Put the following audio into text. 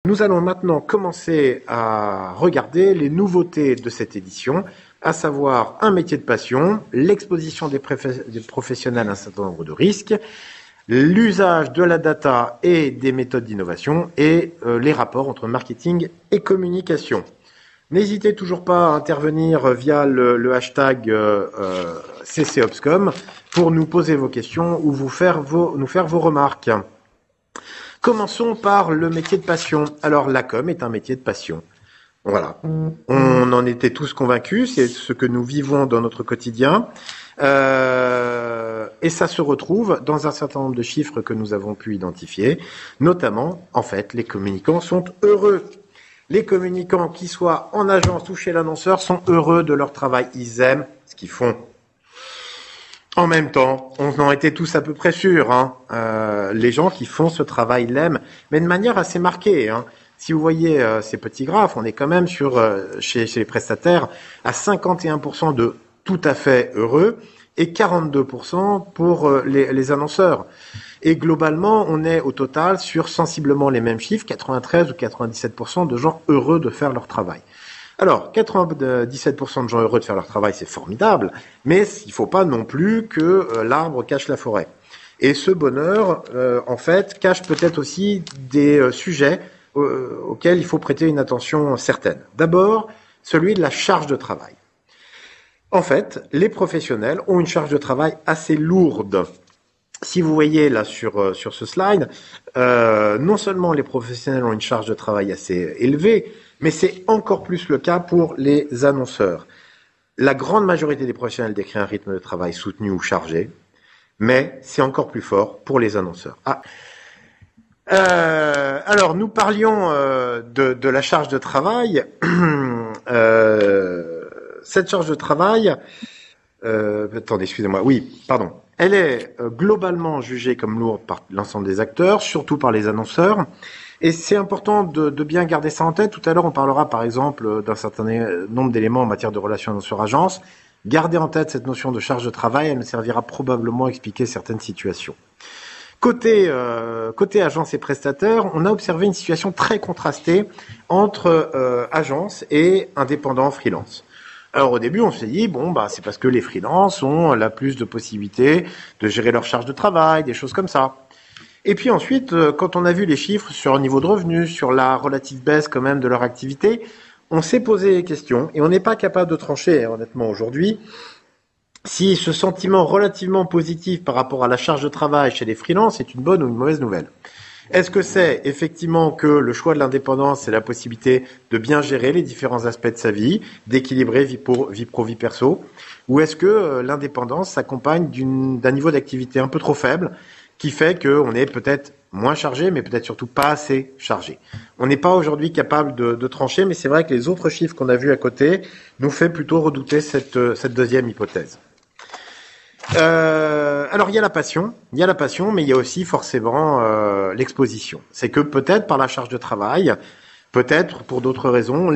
Nous allons maintenant commencer à regarder les nouveautés de cette édition, à savoir un métier de passion, l'exposition des professionnels à un certain nombre de risques, l'usage de la data et des méthodes d'innovation et les rapports entre marketing et communication. N'hésitez toujours pas à intervenir via le hashtag CCOpscom pour nous poser vos questions ou nous faire vos remarques. Commençons par le métier de passion. Alors, la com est un métier de passion. Voilà. On en était tous convaincus, c'est ce que nous vivons dans notre quotidien. Et ça se retrouve dans un certain nombre de chiffres que nous avons pu identifier. Notamment, en fait, les communicants sont heureux. Les communicants, qui soient en agence ou chez l'annonceur, sont heureux de leur travail. Ils aiment ce qu'ils font. En même temps, on en était tous à peu près sûrs. Les gens qui font ce travail l'aiment, mais de manière assez marquée. Si vous voyez ces petits graphes, on est quand même chez les prestataires à 51% de tout à fait heureux et 42% pour les annonceurs. Et globalement, on est au total sur sensiblement les mêmes chiffres, 93 ou 97% de gens heureux de faire leur travail. Alors, 97% de gens heureux de faire leur travail, c'est formidable, mais il ne faut pas non plus que l'arbre cache la forêt. Et ce bonheur, en fait, cache peut-être aussi des sujets auxquels il faut prêter une attention certaine. D'abord, celui de la charge de travail. En fait, les professionnels ont une charge de travail assez lourde. Si vous voyez là sur ce slide, non seulement les professionnels ont une charge de travail assez élevée, mais c'est encore plus le cas pour les annonceurs. La grande majorité des professionnels décrit un rythme de travail soutenu ou chargé, mais c'est encore plus fort pour les annonceurs. Alors, nous parlions de la charge de travail. Cette charge de travail, attendez, excusez-moi, oui, pardon. Elle est globalement jugée comme lourde par l'ensemble des acteurs, surtout par les annonceurs. Et c'est important de bien garder ça en tête. Tout à l'heure, on parlera par exemple d'un certain nombre d'éléments en matière de relations annonceur-agence. Gardez en tête cette notion de charge de travail, elle nous servira probablement à expliquer certaines situations. Côté agence et prestataires, on a observé une situation très contrastée entre agence et indépendants freelance. Alors au début, on s'est dit, c'est parce que les freelances ont la plus de possibilités de gérer leur charge de travail, des choses comme ça. Et puis ensuite, quand on a vu les chiffres sur le niveau de revenus, sur la relative baisse quand même de leur activité, on s'est posé des questions et on n'est pas capable de trancher, honnêtement, aujourd'hui, si ce sentiment relativement positif par rapport à la charge de travail chez les freelances est une bonne ou une mauvaise nouvelle. Est-ce que c'est effectivement que le choix de l'indépendance, c'est la possibilité de bien gérer les différents aspects de sa vie, d'équilibrer vie pro, vie perso, ou est-ce que l'indépendance s'accompagne d'un niveau d'activité un peu trop faible qui fait qu'on est peut-être moins chargé, mais peut-être surtout pas assez chargé. On n'est pas aujourd'hui capable de trancher, mais c'est vrai que les autres chiffres qu'on a vus à côté nous fait plutôt redouter cette deuxième hypothèse. Alors il y a la passion, mais il y a aussi forcément l'exposition. C'est que peut-être par la charge de travail, peut-être pour d'autres raisons,